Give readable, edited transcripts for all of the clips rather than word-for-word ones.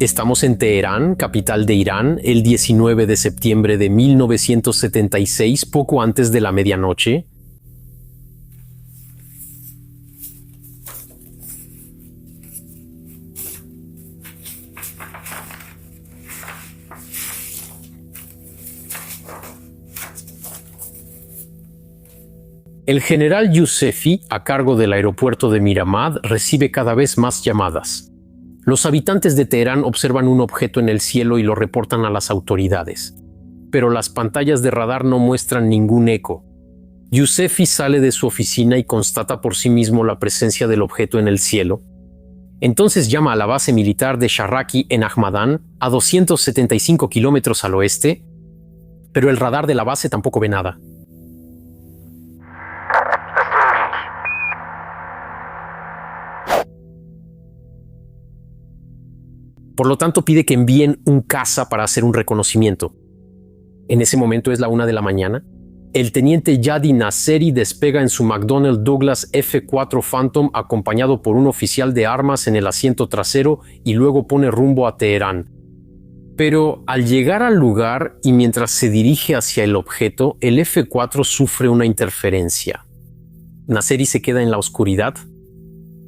Estamos en Teherán, capital de Irán, el 19 de septiembre de 1976, poco antes de la medianoche. El general Yousefi, a cargo del aeropuerto de Miramad, recibe cada vez más llamadas. Los habitantes de Teherán observan un objeto en el cielo y lo reportan a las autoridades. Pero las pantallas de radar no muestran ningún eco. Yousefi sale de su oficina y constata por sí mismo la presencia del objeto en el cielo. Entonces llama a la base militar de Sharraki en Ahmadán, a 275 kilómetros al oeste, pero el radar de la base tampoco ve nada. Por lo tanto, pide que envíen un caza para hacer un reconocimiento. En ese momento es la 1 de la mañana. El teniente Yadi Nasseri despega en su McDonnell Douglas F-4 Phantom acompañado por un oficial de armas en el asiento trasero y luego pone rumbo a Teherán. Pero al llegar al lugar y mientras se dirige hacia el objeto, el F-4 sufre una interferencia. Nasseri se queda en la oscuridad.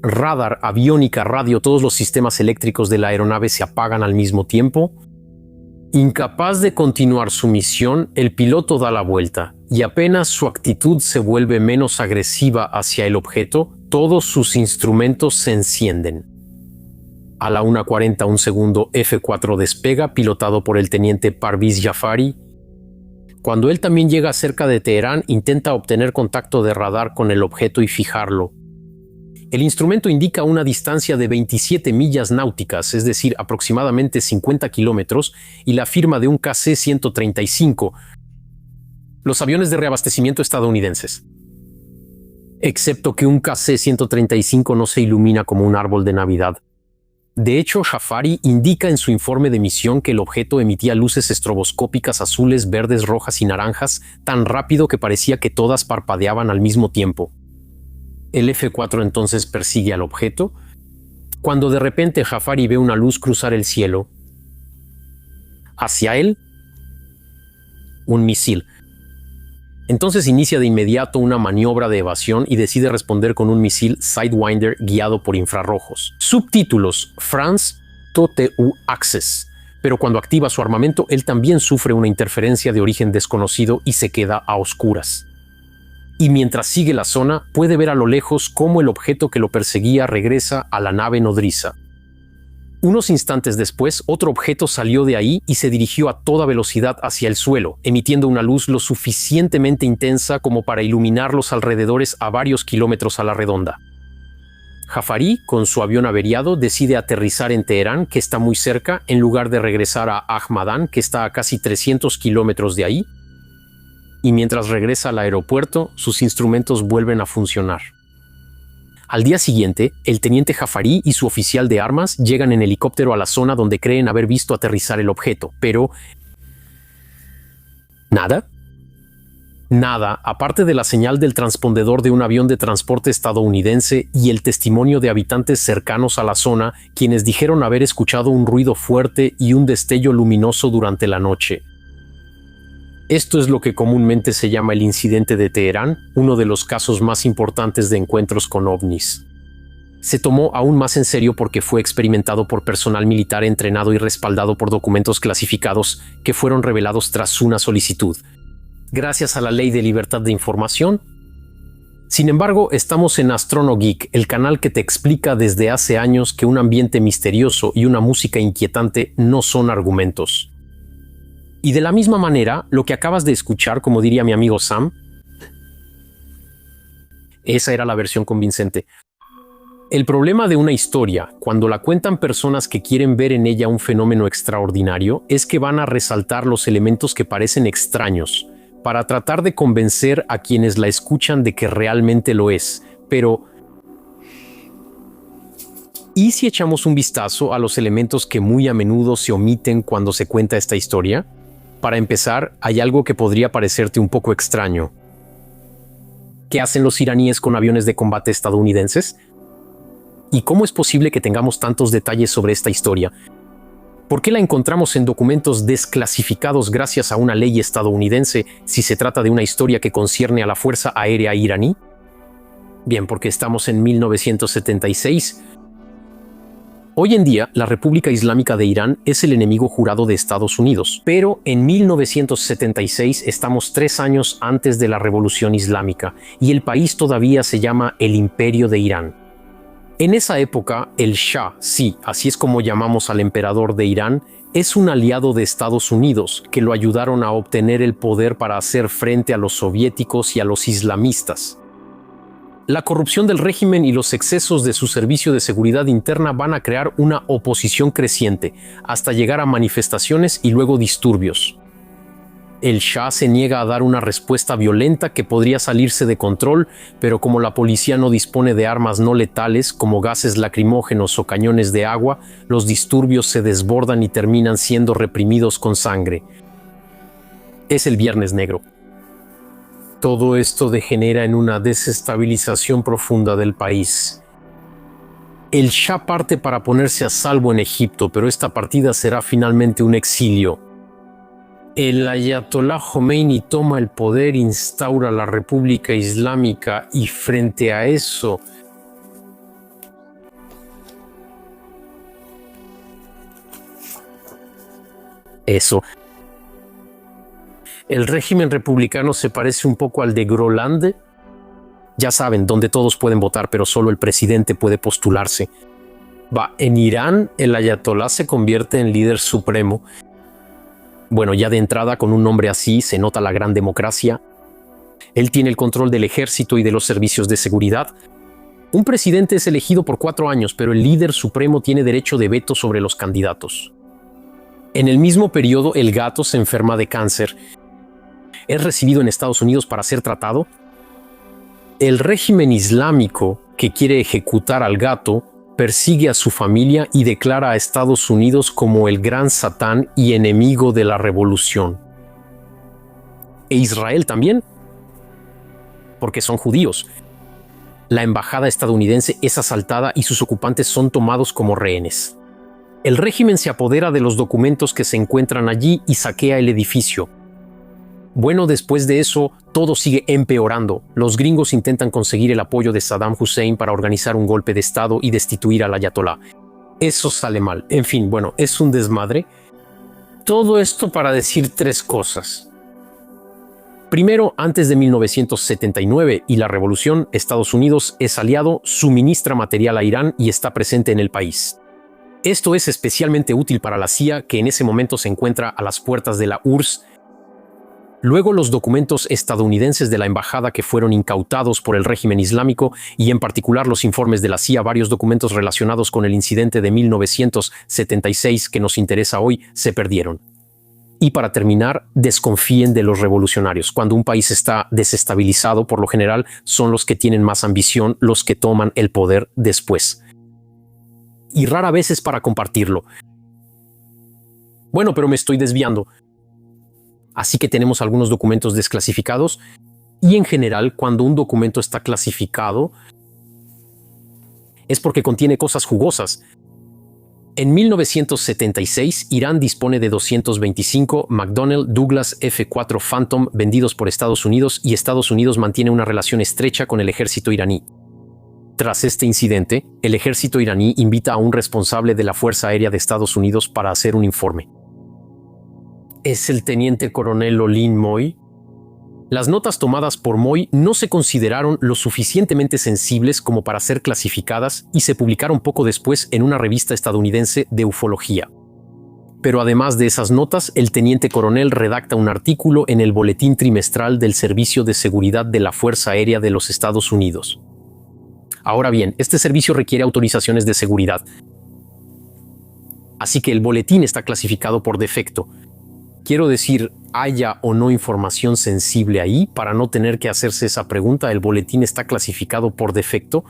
Radar, aviónica, radio, todos los sistemas eléctricos de la aeronave se apagan al mismo tiempo. Incapaz de continuar su misión, el piloto da la vuelta y apenas su actitud se vuelve menos agresiva hacia el objeto, todos sus instrumentos se encienden. A la 1:40, un segundo, F-4 despega, pilotado por el teniente Parviz Jafari. Cuando él también llega cerca de Teherán, intenta obtener contacto de radar con el objeto y fijarlo. El instrumento indica una distancia de 27 millas náuticas, es decir, aproximadamente 50 kilómetros, y la firma de un KC-135, los aviones de reabastecimiento estadounidenses. Excepto que un KC-135 no se ilumina como un árbol de Navidad. De hecho, Jafari indica en su informe de misión que el objeto emitía luces estroboscópicas azules, verdes, rojas y naranjas tan rápido que parecía que todas parpadeaban al mismo tiempo. El F-4 entonces persigue al objeto, cuando de repente Jafari ve una luz cruzar el cielo. Hacia él, un misil. Entonces inicia de inmediato una maniobra de evasión y decide responder con un misil Sidewinder guiado por infrarrojos. Subtítulos: France TOTU Access. Pero cuando activa su armamento, él también sufre una interferencia de origen desconocido y se queda a oscuras. Y mientras sigue la zona, puede ver a lo lejos cómo el objeto que lo perseguía regresa a la nave nodriza. Unos instantes después, otro objeto salió de ahí y se dirigió a toda velocidad hacia el suelo, emitiendo una luz lo suficientemente intensa como para iluminar los alrededores a varios kilómetros a la redonda. Jafari, con su avión averiado, decide aterrizar en Teherán, que está muy cerca, en lugar de regresar a Ahmadán, que está a casi 300 kilómetros de ahí. Y mientras regresa al aeropuerto, sus instrumentos vuelven a funcionar. Al día siguiente, el teniente Jafari y su oficial de armas llegan en helicóptero a la zona donde creen haber visto aterrizar el objeto, pero nada, aparte de la señal del transpondedor de un avión de transporte estadounidense y el testimonio de habitantes cercanos a la zona, quienes dijeron haber escuchado un ruido fuerte y un destello luminoso durante la noche. Esto es lo que comúnmente se llama el incidente de Teherán, uno de los casos más importantes de encuentros con ovnis. Se tomó aún más en serio porque fue experimentado por personal militar entrenado y respaldado por documentos clasificados que fueron revelados tras una solicitud, gracias a la Ley de Libertad de Información. Sin embargo, estamos en Astrono Geek, el canal que te explica desde hace años que un ambiente misterioso y una música inquietante no son argumentos. Y de la misma manera, lo que acabas de escuchar, como diría mi amigo Sam, esa era la versión convincente. El problema de una historia, cuando la cuentan personas que quieren ver en ella un fenómeno extraordinario, es que van a resaltar los elementos que parecen extraños, para tratar de convencer a quienes la escuchan de que realmente lo es. Pero, ¿y si echamos un vistazo a los elementos que muy a menudo se omiten cuando se cuenta esta historia? Para empezar, hay algo que podría parecerte un poco extraño. ¿Qué hacen los iraníes con aviones de combate estadounidenses? ¿Y cómo es posible que tengamos tantos detalles sobre esta historia? ¿Por qué la encontramos en documentos desclasificados gracias a una ley estadounidense si se trata de una historia que concierne a la Fuerza Aérea iraní? Bien, porque estamos en 1976. Hoy en día, la República Islámica de Irán es el enemigo jurado de Estados Unidos, pero en 1976 estamos 3 años antes de la Revolución Islámica y el país todavía se llama el Imperio de Irán. En esa época, el Shah, sí, así es como llamamos al emperador de Irán, es un aliado de Estados Unidos que lo ayudaron a obtener el poder para hacer frente a los soviéticos y a los islamistas. La corrupción del régimen y los excesos de su servicio de seguridad interna van a crear una oposición creciente, hasta llegar a manifestaciones y luego disturbios. El Shah se niega a dar una respuesta violenta que podría salirse de control, pero como la policía no dispone de armas no letales como gases lacrimógenos o cañones de agua, los disturbios se desbordan y terminan siendo reprimidos con sangre. Es el Viernes Negro. Todo esto degenera en una desestabilización profunda del país. El Shah parte para ponerse a salvo en Egipto, pero esta partida será finalmente un exilio. El Ayatollah Khomeini toma el poder, instaura la República Islámica y frente a eso, el régimen republicano se parece un poco al de Groenlandia. Ya saben, donde todos pueden votar, pero solo el presidente puede postularse. En Irán, el Ayatollah se convierte en líder supremo. Bueno, ya de entrada, con un nombre así, se nota la gran democracia. Él tiene el control del ejército y de los servicios de seguridad. Un presidente es elegido por 4 años, pero el líder supremo tiene derecho de veto sobre los candidatos. En el mismo periodo, el gato se enferma de cáncer. Es recibido en Estados Unidos para ser tratado. El régimen islámico, que quiere ejecutar al gato, persigue a su familia y declara a Estados Unidos como el gran Satán y enemigo de la revolución. E Israel también, porque son judíos. La embajada estadounidense es asaltada y sus ocupantes son tomados como rehenes. El régimen se apodera de los documentos que se encuentran allí y saquea el edificio. Bueno, después de eso, todo sigue empeorando. Los gringos intentan conseguir el apoyo de Saddam Hussein para organizar un golpe de estado y destituir al Ayatollah. Eso sale mal. En fin, bueno, es un desmadre. Todo esto para decir 3 cosas. Primero, antes de 1979 y la revolución, Estados Unidos es aliado, suministra material a Irán y está presente en el país. Esto es especialmente útil para la CIA, que en ese momento se encuentra a las puertas de la URSS. Luego, los documentos estadounidenses de la embajada que fueron incautados por el régimen islámico y en particular los informes de la CIA, varios documentos relacionados con el incidente de 1976 que nos interesa hoy, se perdieron. Y para terminar, desconfíen de los revolucionarios. Cuando un país está desestabilizado, por lo general, son los que tienen más ambición los que toman el poder después. Y rara vez es para compartirlo. Bueno, pero me estoy desviando. Así que tenemos algunos documentos desclasificados y en general cuando un documento está clasificado es porque contiene cosas jugosas. En 1976, Irán dispone de 225 McDonnell Douglas F-4 Phantom vendidos por Estados Unidos y Estados Unidos mantiene una relación estrecha con el ejército iraní. Tras este incidente, el ejército iraní invita a un responsable de la Fuerza Aérea de Estados Unidos para hacer un informe. Es el teniente coronel Olin Moy. Las notas tomadas por Moy no se consideraron lo suficientemente sensibles como para ser clasificadas y se publicaron poco después en una revista estadounidense de ufología. Pero además de esas notas, el teniente coronel redacta un artículo en el boletín trimestral del Servicio de Seguridad de la Fuerza Aérea de los Estados Unidos. Ahora bien, este servicio requiere autorizaciones de seguridad. Así que el boletín está clasificado por defecto. Quiero decir, haya o no información sensible ahí, para no tener que hacerse esa pregunta, el boletín está clasificado por defecto.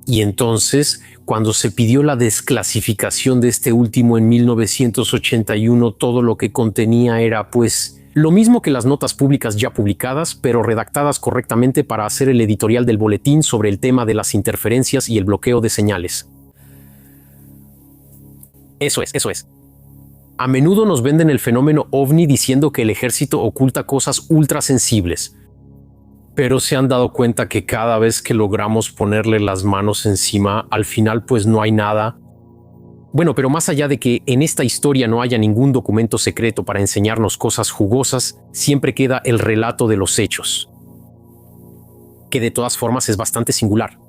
Y entonces, cuando se pidió la desclasificación de este último en 1981, todo lo que contenía era, pues, lo mismo que las notas públicas ya publicadas, pero redactadas correctamente para hacer el editorial del boletín sobre el tema de las interferencias y el bloqueo de señales. Eso es. A menudo nos venden el fenómeno ovni diciendo que el ejército oculta cosas ultrasensibles. Pero se han dado cuenta que cada vez que logramos ponerle las manos encima, al final pues no hay nada. Bueno, pero más allá de que en esta historia no haya ningún documento secreto para enseñarnos cosas jugosas, siempre queda el relato de los hechos, que de todas formas es bastante singular.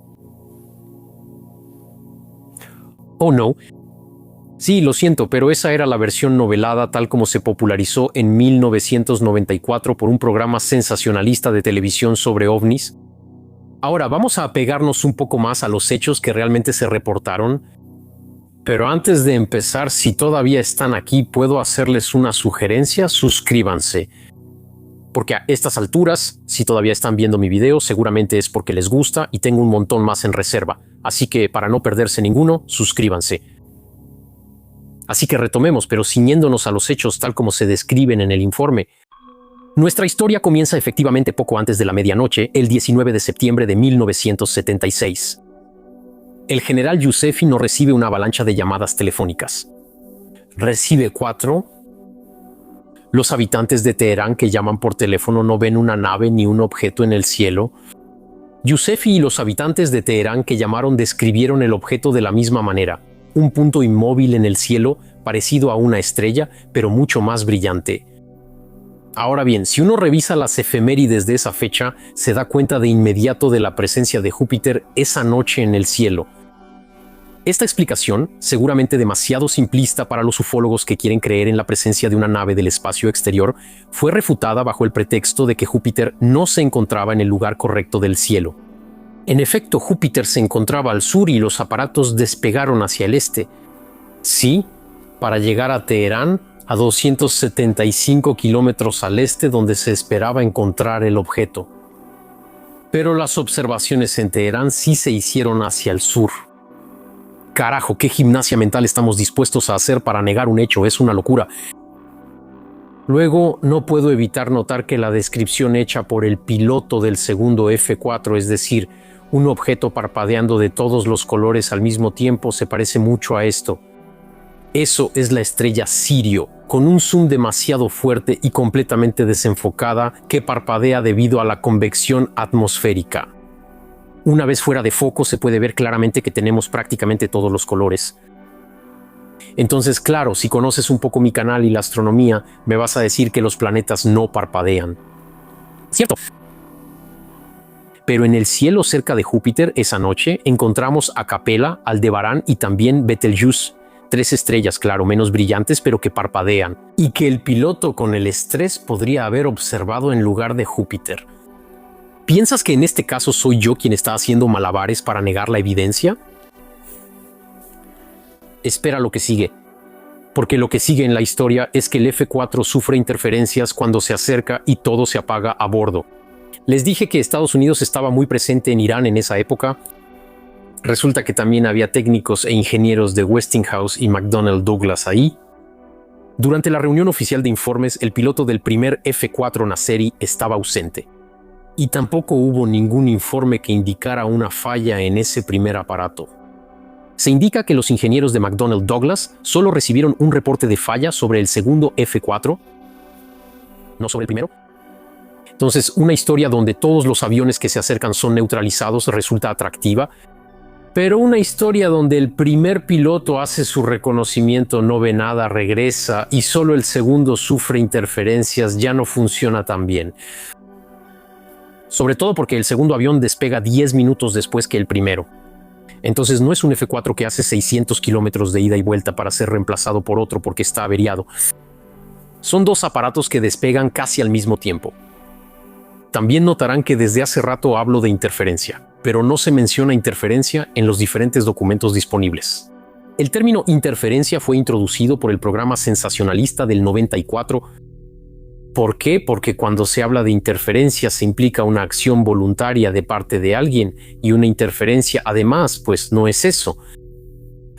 Oh no. Sí, lo siento, pero esa era la versión novelada tal como se popularizó en 1994 por un programa sensacionalista de televisión sobre ovnis. Ahora vamos a apegarnos un poco más a los hechos que realmente se reportaron. Pero antes de empezar, si todavía están aquí, puedo hacerles una sugerencia: suscríbanse. Porque a estas alturas, si todavía están viendo mi video, seguramente es porque les gusta y tengo un montón más en reserva. Así que para no perderse ninguno, suscríbanse. Así que retomemos, pero ciñéndonos a los hechos tal como se describen en el informe. Nuestra historia comienza efectivamente poco antes de la medianoche, el 19 de septiembre de 1976. El general Yousefi no recibe una avalancha de llamadas telefónicas. Recibe 4. Los habitantes de Teherán que llaman por teléfono no ven una nave ni un objeto en el cielo. Yousefi y los habitantes de Teherán que llamaron describieron el objeto de la misma manera: un punto inmóvil en el cielo parecido a una estrella, pero mucho más brillante. Ahora bien, si uno revisa las efemérides de esa fecha, se da cuenta de inmediato de la presencia de Júpiter esa noche en el cielo. Esta explicación, seguramente demasiado simplista para los ufólogos que quieren creer en la presencia de una nave del espacio exterior, fue refutada bajo el pretexto de que Júpiter no se encontraba en el lugar correcto del cielo. En efecto, Júpiter se encontraba al sur y los aparatos despegaron hacia el este. Sí, para llegar a Teherán, a 275 kilómetros al este, donde se esperaba encontrar el objeto. Pero las observaciones en Teherán sí se hicieron hacia el sur. Carajo, qué gimnasia mental estamos dispuestos a hacer para negar un hecho, es una locura. Luego, no puedo evitar notar que la descripción hecha por el piloto del segundo F-4, es decir, un objeto parpadeando de todos los colores al mismo tiempo, se parece mucho a esto. Eso es la estrella Sirio, con un zoom demasiado fuerte y completamente desenfocada que parpadea debido a la convección atmosférica. Una vez fuera de foco se puede ver claramente que tenemos prácticamente todos los colores. Entonces, claro, si conoces un poco mi canal y la astronomía, me vas a decir que los planetas no parpadean. Cierto. Pero en el cielo cerca de Júpiter esa noche encontramos a Capella, Aldebarán y también Betelgeuse. 3 estrellas, claro, menos brillantes, pero que parpadean, y que el piloto con el estrés podría haber observado en lugar de Júpiter. ¿Piensas que en este caso soy yo quien está haciendo malabares para negar la evidencia? Espera lo que sigue, porque lo que sigue en la historia es que el F-4 sufre interferencias cuando se acerca y todo se apaga a bordo. Les dije que Estados Unidos estaba muy presente en Irán en esa época. Resulta que también había técnicos e ingenieros de Westinghouse y McDonnell Douglas ahí. Durante la reunión oficial de informes, el piloto del primer F-4 Nasseri estaba ausente. Y tampoco hubo ningún informe que indicara una falla en ese primer aparato. Se indica que los ingenieros de McDonnell Douglas solo recibieron un reporte de falla sobre el segundo F-4, no sobre el primero. Entonces, una historia donde todos los aviones que se acercan son neutralizados resulta atractiva, pero una historia donde el primer piloto hace su reconocimiento, no ve nada, regresa y solo el segundo sufre interferencias ya no funciona tan bien. Sobre todo porque el segundo avión despega 10 minutos después que el primero. Entonces no es un F-4 que hace 600 kilómetros de ida y vuelta para ser reemplazado por otro porque está averiado. Son 2 aparatos que despegan casi al mismo tiempo. También notarán que desde hace rato hablo de interferencia, pero no se menciona interferencia en los diferentes documentos disponibles. El término interferencia fue introducido por el programa sensacionalista del 94. ¿Por qué? Porque cuando se habla de interferencia se implica una acción voluntaria de parte de alguien, y una interferencia además, pues no es eso.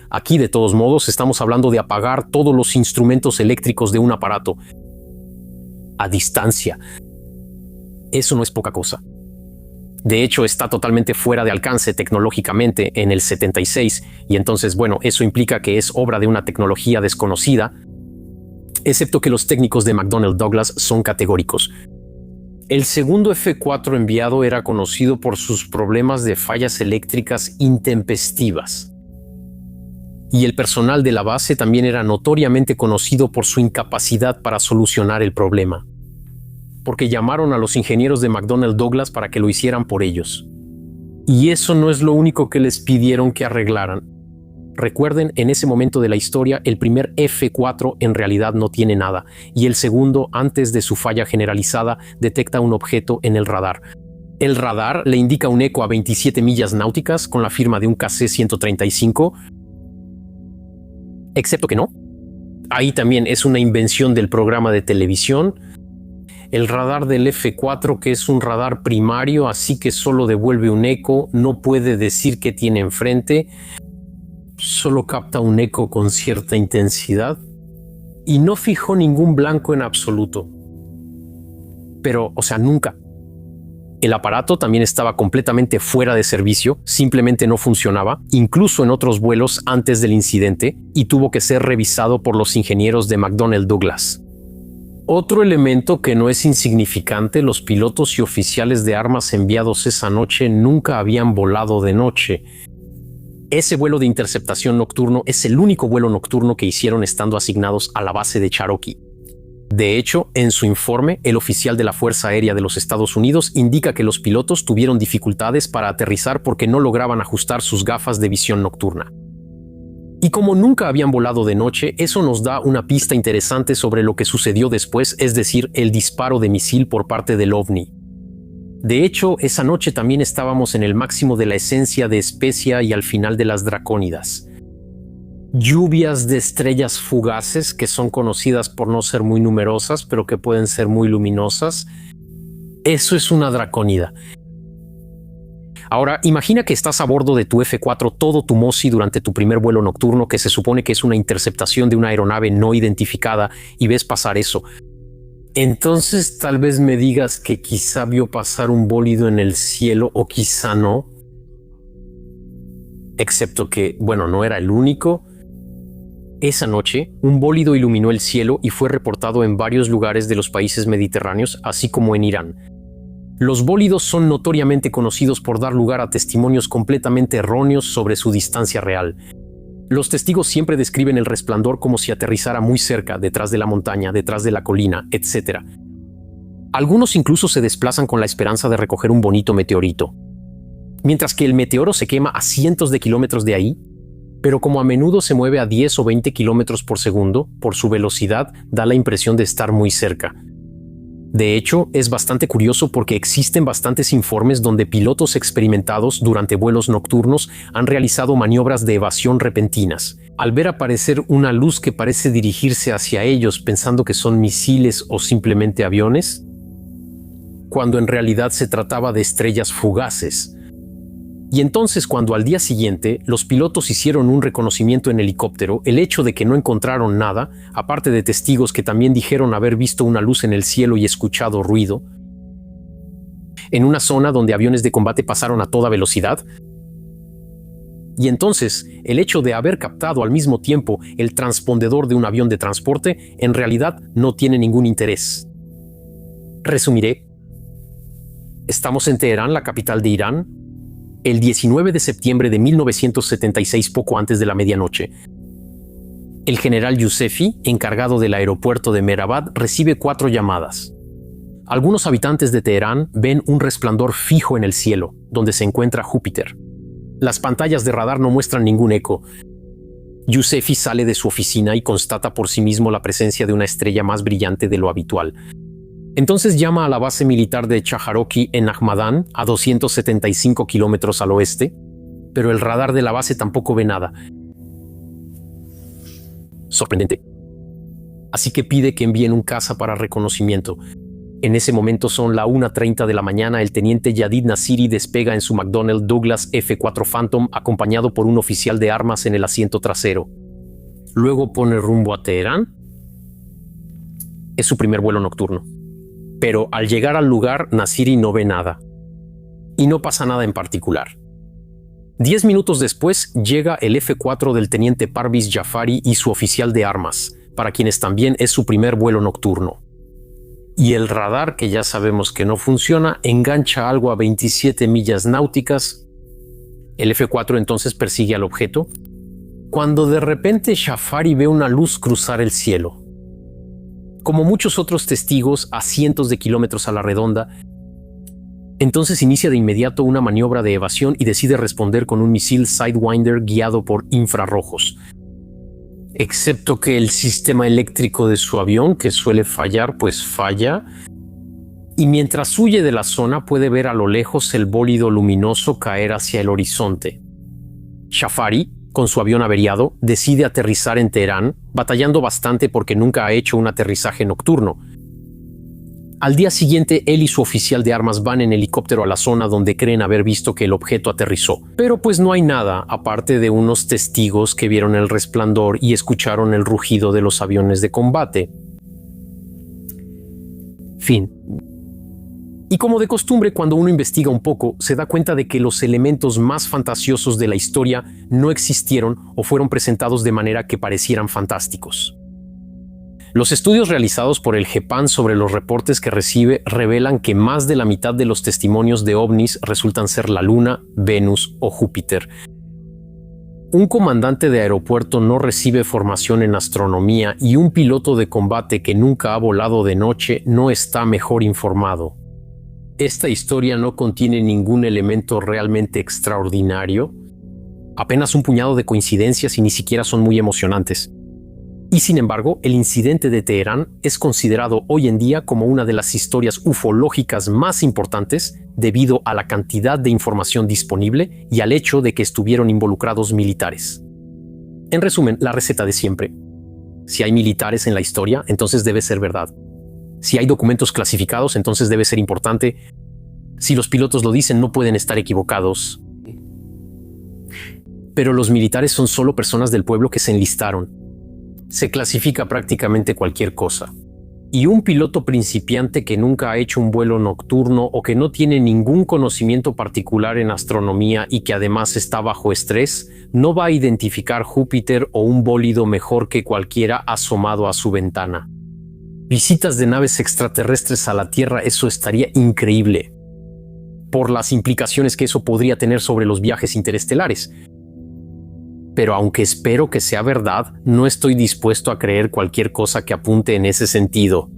Aquí, de todos modos, estamos hablando de apagar todos los instrumentos eléctricos de un aparato a distancia. Eso no es poca cosa. De hecho, está totalmente fuera de alcance tecnológicamente en el 76, y entonces, bueno, eso implica que es obra de una tecnología desconocida. excepto que los técnicos de McDonnell Douglas son categóricos. El segundo F-4 enviado era conocido por sus problemas de fallas eléctricas intempestivas. Y el personal de la base también era notoriamente conocido por su incapacidad para solucionar el problema, porque llamaron a los ingenieros de McDonnell Douglas para que lo hicieran por ellos. Y eso no es lo único que les pidieron que arreglaran. Recuerden, en ese momento de la historia, el primer F-4 en realidad no tiene nada, y el segundo, antes de su falla generalizada, detecta un objeto en el radar. El radar le indica un eco a 27 millas náuticas con la firma de un KC-135, excepto que no. Ahí también es una invención del programa de televisión. El radar del F-4, que es un radar primario, así que solo devuelve un eco, no puede decir qué tiene enfrente, solo capta un eco con cierta intensidad y no fijó ningún blanco en absoluto. Pero, nunca. El aparato también estaba completamente fuera de servicio, simplemente no funcionaba, incluso en otros vuelos antes del incidente, y tuvo que ser revisado por los ingenieros de McDonnell Douglas. Otro elemento que no es insignificante, los pilotos y oficiales de armas enviados esa noche nunca habían volado de noche. Ese vuelo de interceptación nocturno es el único vuelo nocturno que hicieron estando asignados a la base de Cherokee. De hecho, en su informe, el oficial de la Fuerza Aérea de los Estados Unidos indica que los pilotos tuvieron dificultades para aterrizar porque no lograban ajustar sus gafas de visión nocturna. Y como nunca habían volado de noche, eso nos da una pista interesante sobre lo que sucedió después, es decir, el disparo de misil por parte del OVNI. De hecho, esa noche también estábamos en el máximo de la esencia de Especia y al final de las Dracónidas. Lluvias de estrellas fugaces que son conocidas por no ser muy numerosas, pero que pueden ser muy luminosas. Eso es una Dracónida. Ahora, imagina que estás a bordo de tu F-4 todo tu Mosi durante tu primer vuelo nocturno, que se supone que es una interceptación de una aeronave no identificada, y ves pasar eso. Entonces tal vez me digas que quizá vio pasar un bólido en el cielo o quizá no. Excepto que, no era el único. Esa noche, un bólido iluminó el cielo y fue reportado en varios lugares de los países mediterráneos, así como en Irán. Los bólidos son notoriamente conocidos por dar lugar a testimonios completamente erróneos sobre su distancia real. Los testigos siempre describen el resplandor como si aterrizara muy cerca, detrás de la montaña, detrás de la colina, etc. Algunos incluso se desplazan con la esperanza de recoger un bonito meteorito. Mientras que el meteoro se quema a cientos de kilómetros de ahí, pero como a menudo se mueve a 10 o 20 kilómetros por segundo, por su velocidad da la impresión de estar muy cerca. De hecho, es bastante curioso porque existen bastantes informes donde pilotos experimentados durante vuelos nocturnos han realizado maniobras de evasión repentinas. Al ver aparecer una luz que parece dirigirse hacia ellos pensando que son misiles o simplemente aviones, cuando en realidad se trataba de estrellas fugaces. Y entonces, cuando al día siguiente los pilotos hicieron un reconocimiento en helicóptero, el hecho de que no encontraron nada, aparte de testigos que también dijeron haber visto una luz en el cielo y escuchado ruido, en una zona donde aviones de combate pasaron a toda velocidad, y entonces el hecho de haber captado al mismo tiempo el transpondedor de un avión de transporte en realidad no tiene ningún interés. Resumiré. Estamos en Teherán, la capital de Irán, el 19 de septiembre de 1976, poco antes de la medianoche. El general Yousefi, encargado del aeropuerto de Mehrabad, recibe 4 llamadas. Algunos habitantes de Teherán ven un resplandor fijo en el cielo, donde se encuentra Júpiter. Las pantallas de radar no muestran ningún eco. Yousefi sale de su oficina y constata por sí mismo la presencia de una estrella más brillante de lo habitual. Entonces llama a la base militar de Cherokee en Ahmadán, a 275 kilómetros al oeste, pero el radar de la base tampoco ve nada. Sorprendente. Así que pide que envíen un caza para reconocimiento. En ese momento son la 1:30 de la mañana, el teniente Yadid Nasiri despega en su McDonnell Douglas F-4 Phantom acompañado por un oficial de armas en el asiento trasero. Luego pone rumbo a Teherán. Es su primer vuelo nocturno. Pero al llegar al lugar, Nasiri no ve nada. Y no pasa nada en particular. 10 minutos después llega el F-4 del teniente Parviz Jafari y su oficial de armas, para quienes también es su primer vuelo nocturno. Y el radar, que ya sabemos que no funciona, engancha algo a 27 millas náuticas. El F-4 entonces persigue al objeto, cuando de repente Jafari ve una luz cruzar el cielo. Como muchos otros testigos a cientos de kilómetros a la redonda, entonces inicia de inmediato una maniobra de evasión y decide responder con un misil Sidewinder guiado por infrarrojos. Excepto que el sistema eléctrico de su avión, que suele fallar, pues falla. Y mientras huye de la zona puede ver a lo lejos el bólido luminoso caer hacia el horizonte. Jafari, con su avión averiado, decide aterrizar en Teherán, batallando bastante porque nunca ha hecho un aterrizaje nocturno. Al día siguiente, él y su oficial de armas van en helicóptero a la zona donde creen haber visto que el objeto aterrizó. Pero pues no hay nada, aparte de unos testigos que vieron el resplandor y escucharon el rugido de los aviones de combate. Fin. Y como de costumbre, cuando uno investiga un poco, se da cuenta de que los elementos más fantasiosos de la historia no existieron o fueron presentados de manera que parecieran fantásticos. Los estudios realizados por el GEPAN sobre los reportes que recibe revelan que más de la mitad de los testimonios de ovnis resultan ser la Luna, Venus o Júpiter. Un comandante de aeropuerto no recibe formación en astronomía y un piloto de combate que nunca ha volado de noche no está mejor informado. Esta historia no contiene ningún elemento realmente extraordinario, apenas un puñado de coincidencias y ni siquiera son muy emocionantes. Y sin embargo, el incidente de Teherán es considerado hoy en día como una de las historias ufológicas más importantes debido a la cantidad de información disponible y al hecho de que estuvieron involucrados militares. En resumen, la receta de siempre. Si hay militares en la historia, entonces debe ser verdad. Si hay documentos clasificados, entonces debe ser importante. Si los pilotos lo dicen, no pueden estar equivocados. Pero los militares son solo personas del pueblo que se enlistaron. Se clasifica prácticamente cualquier cosa. Y un piloto principiante que nunca ha hecho un vuelo nocturno o que no tiene ningún conocimiento particular en astronomía y que además está bajo estrés, no va a identificar Júpiter o un bólido mejor que cualquiera asomado a su ventana. Visitas de naves extraterrestres a la Tierra, eso estaría increíble, por las implicaciones que eso podría tener sobre los viajes interestelares. Pero aunque espero que sea verdad, no estoy dispuesto a creer cualquier cosa que apunte en ese sentido.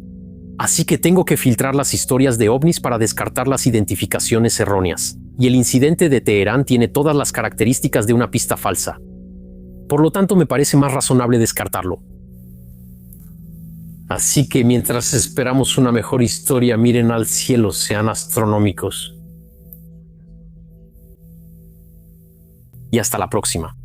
Así que tengo que filtrar las historias de ovnis para descartar las identificaciones erróneas. Y el incidente de Teherán tiene todas las características de una pista falsa. Por lo tanto, me parece más razonable descartarlo. Así que mientras esperamos una mejor historia, miren al cielo, sean astronómicos. Y hasta la próxima.